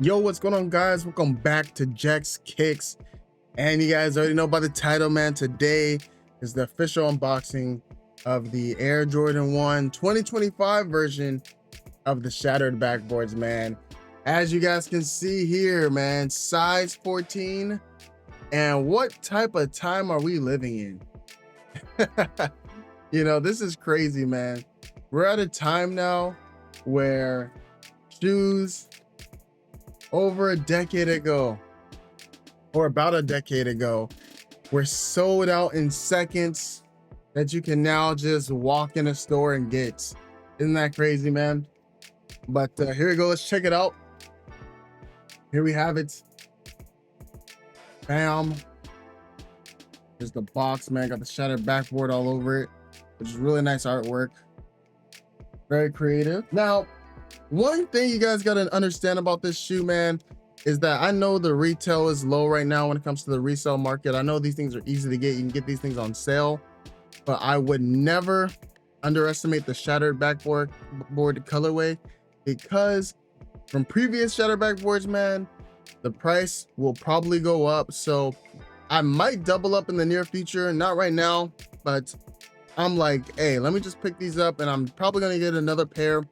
Yo, what's going on, guys? Welcome back to JECS Kicks. And you guys already know by the title, man. Today is the official unboxing of the Air Jordan 1 2025 version of the Shattered Backboards, man. As you guys can see here, man, size 14. And what type of time are we living in? You know, this is crazy, man. We're at a time now where shoes over a decade ago, or about a decade ago, were sold out in seconds that you can now just walk in a store and get. Isn't that crazy, man? But here we go. Let's check it out. Here we have it. Bam. There's the box, man. Got the Shattered Backboard all over it, which is really nice artwork. Very creative. Now, one thing you guys got to understand about this shoe, man, is that I know the retail is low right now when it comes to the resale market. I know these things are easy to get. You can get these things on sale, but I would never underestimate the Shattered Backboard colorway, because from previous Shattered Backboards, man, the price will probably go up. So I might double up in the near future, not right now, but I'm like, hey, let me just pick these up, and I'm probably going to get another pair.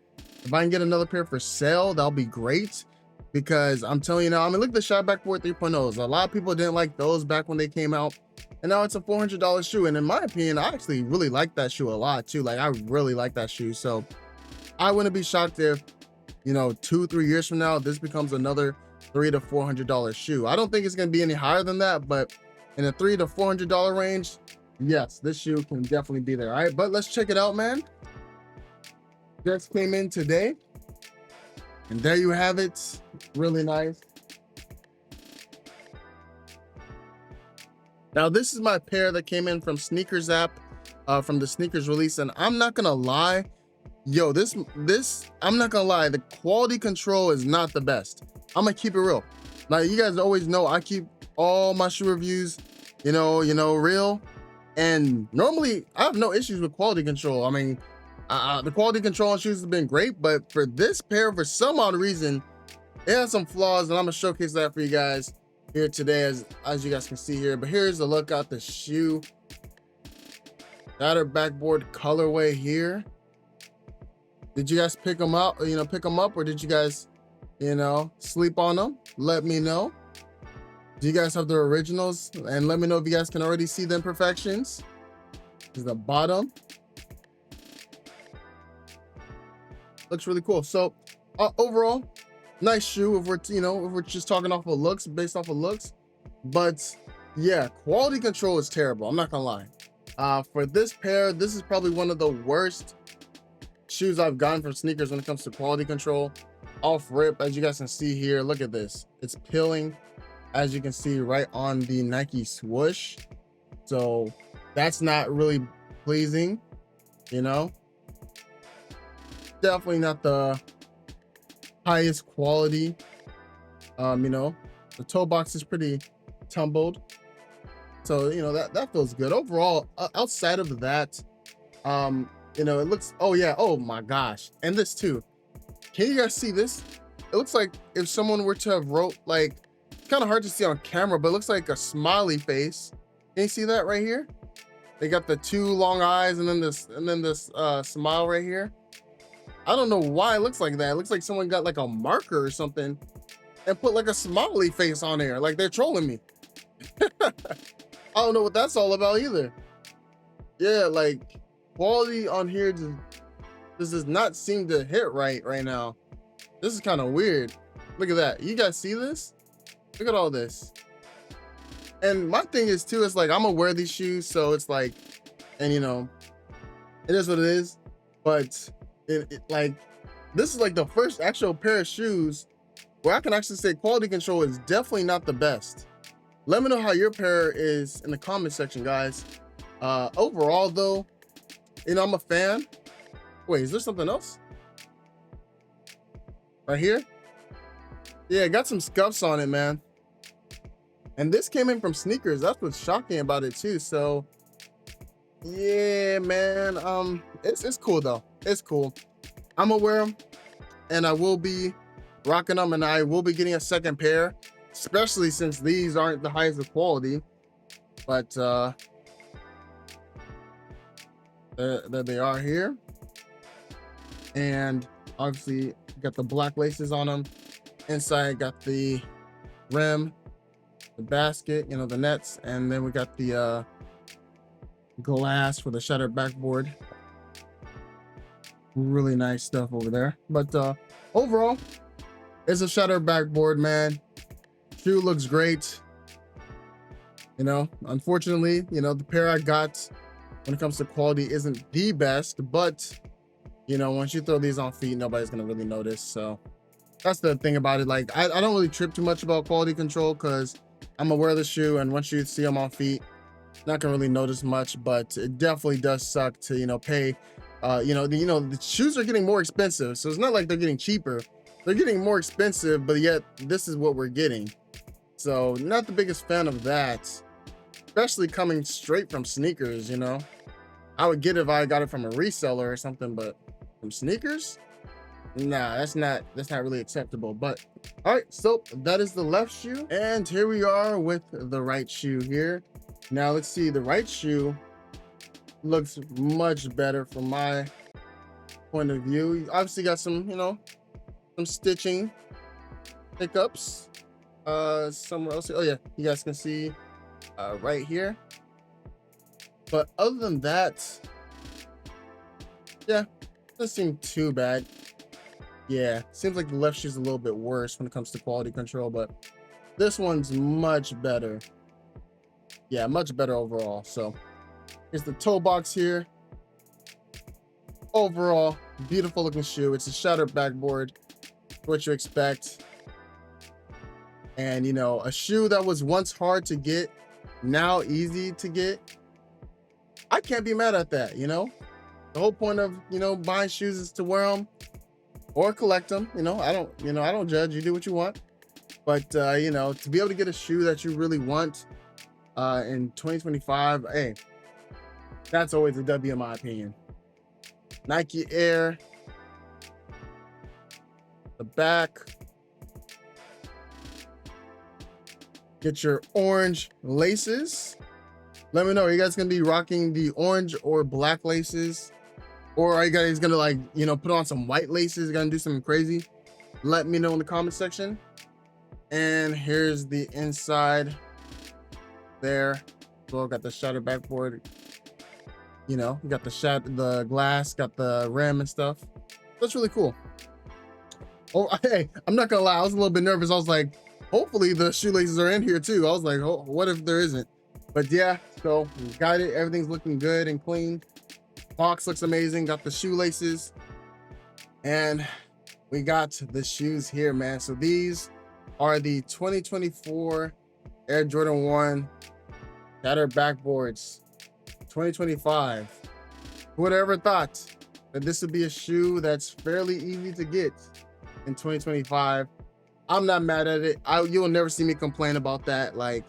If I can get another pair for sale, that'll be great, because I'm telling you now, I mean, look at the Shattered Backboard 3.0s. A lot of people didn't like those back when they came out, and now it's a $400 shoe. And in my opinion, I actually really like that shoe a lot too. Like, I really like that shoe. So I wouldn't be shocked if, you know, 2-3 years from now, this becomes another $300 to $400 shoe. I don't think it's going to be any higher than that, but in a $300 to $400 range, yes, this shoe can definitely be there. All right, but let's check it out, man. Just came in today, and there you have it. Really nice. Now, this is my pair that came in from Sneakers app, from the Sneakers release, and I'm not gonna lie, yo, this I'm not gonna lie, the quality control is not the best. I'm gonna keep it real. Like, you guys always know, I keep all my shoe reviews, you know, real, and normally I have no issues with quality control. I mean, the quality control on shoes has been great, but for this pair, for some odd reason, it has some flaws, and I'm gonna showcase that for you guys here today, as you guys can see here. But here's a look at the shoe. Shattered Backboard colorway here. Did you guys pick them up? You know, pick them up, or did you guys, you know, sleep on them? Let me know. Do you guys have the originals? And let me know if you guys can already see the imperfections. This is the bottom. Looks really cool. So overall, nice shoe if we're just talking off of looks, based off of looks. But yeah, quality control is terrible. I'm not gonna lie. For this pair, this is probably one of the worst shoes I've gotten from sneakers when it comes to quality control. Off rip, as you guys can see here, look at this. It's peeling, as you can see, right on the Nike swoosh. So that's not really pleasing, you know. Definitely not the highest quality. You know, the toe box is pretty tumbled, so you know that feels good overall. Outside of that, you know, it looks, oh yeah, oh my gosh, and this too. Can you guys see this? It looks like if someone were to have wrote, like, kind of hard to see on camera, but it looks like a smiley face. Can you see that right here? They got the two long eyes, and then this smile right here. I don't know why it looks like that. It looks like someone got like a marker or something and put like a smiley face on there, like they're trolling me. I don't know what that's all about either. Yeah, like, quality on here this does not seem to hit right now. This is kind of weird. Look at that. You guys see this? Look at all this. And my thing is too, it's like, I'm gonna wear these shoes, so it's like, and you know, it is what it is. But like, this is like the first actual pair of shoes where I can actually say quality control is definitely not the best. Let me know how your pair is in the comment section, guys. Overall though, you know, I'm a fan. Wait, is there something else right here? Yeah, it got some scuffs on it, man. And this came in from Sneakers. That's what's shocking about it too. So yeah, man, it's cool though. It's cool. I'm gonna wear them, and I will be rocking them, and I will be getting a second pair, especially since these aren't the highest of quality. But there they are here, and obviously got the black laces on them. Inside got the rim, the basket, you know, the nets, and then we got the glass for the shattered backboard. Really nice stuff over there. But overall, it's a shattered backboard, man. Shoe looks great. You know, unfortunately, you know, the pair I got when it comes to quality isn't the best, but you know, once you throw these on feet, nobody's gonna really notice. So that's the thing about it. Like, I don't really trip too much about quality control because I'm aware of the shoe, and once you see them on feet, not gonna really notice much. But it definitely does suck to, you know, pay. You know, the shoes are getting more expensive, so it's not like they're getting cheaper. They're getting more expensive, but yet this is what we're getting. So not the biggest fan of that, especially coming straight from sneakers. You know, I would get it if I got it from a reseller or something, but from sneakers, nah, that's not really acceptable. But all right, so that is the left shoe, and here we are with the right shoe here. Now let's see, the right shoe looks much better from my point of view. You obviously got some, you know, some stitching hiccups somewhere else. Oh yeah, you guys can see right here. But other than that, yeah, doesn't seem too bad. Yeah, seems like the left shoe's a little bit worse when it comes to quality control, but this one's much better. Yeah, much better overall. So here's the toe box here. Overall, beautiful looking shoe. It's a shattered backboard, what you expect. And you know, a shoe that was once hard to get, now easy to get. I can't be mad at that. You know, the whole point of, you know, buying shoes is to wear them or collect them. You know, I don't judge. You do what you want. But you know, to be able to get a shoe that you really want in 2025, hey, that's always a W in my opinion. Nike Air, the back. Get your orange laces. Let me know, are you guys gonna be rocking the orange or black laces? Or are you guys gonna, like, you know, put on some white laces, gonna do something crazy? Let me know in the comment section. And here's the inside there. So got the shattered backboard. You know, you got the glass, got the rim and stuff. That's really cool. Oh, hey, I'm not gonna lie, I was a little bit nervous. I was like, hopefully the shoelaces are in here too. I was like, oh, what if there isn't? But yeah, so we got it. Everything's looking good and clean. Box looks amazing. Got the shoelaces, and we got the shoes here, man. So these are the 2024 Air Jordan 1 Shattered Backboards 2025. Who would have ever thought that this would be a shoe that's fairly easy to get in 2025? I'm not mad at it. You'll never see me complain about that. Like,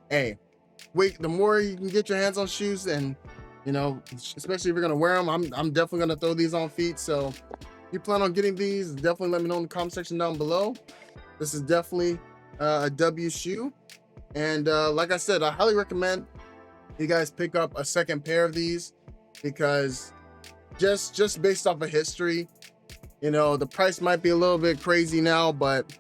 hey, wait, the more you can get your hands on shoes, and you know, especially if you're gonna wear them, I'm definitely gonna throw these on feet. So if you plan on getting these, definitely let me know in the comment section down below. This is definitely a W shoe, and like I said, I highly recommend you guys pick up a second pair of these, because just based off of history, you know, the price might be a little bit crazy now, but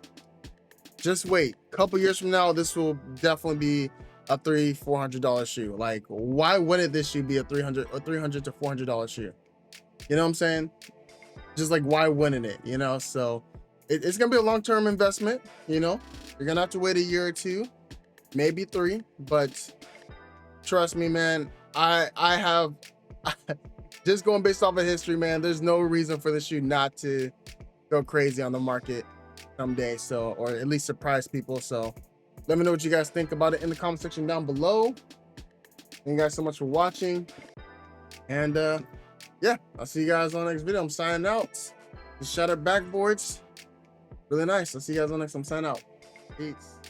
just wait, a couple years from now, this will definitely be a $300-400 shoe. Like, why wouldn't this shoe be a $300 to $400 shoe? You know what I'm saying? Just like, why wouldn't it? You know, so it's gonna be a long-term investment. You know, you're gonna have to wait a year or two, maybe 3, but trust me, man, I have just going based off of history, man, there's no reason for the shoe not to go crazy on the market someday. So, or at least surprise people. So let me know what you guys think about it in the comment section down below. Thank you guys so much for watching, and yeah, I'll see you guys on the next video. I'm signing out. The Shattered Backboards, really nice. I'll see you guys on the next. I'm signing out. Peace.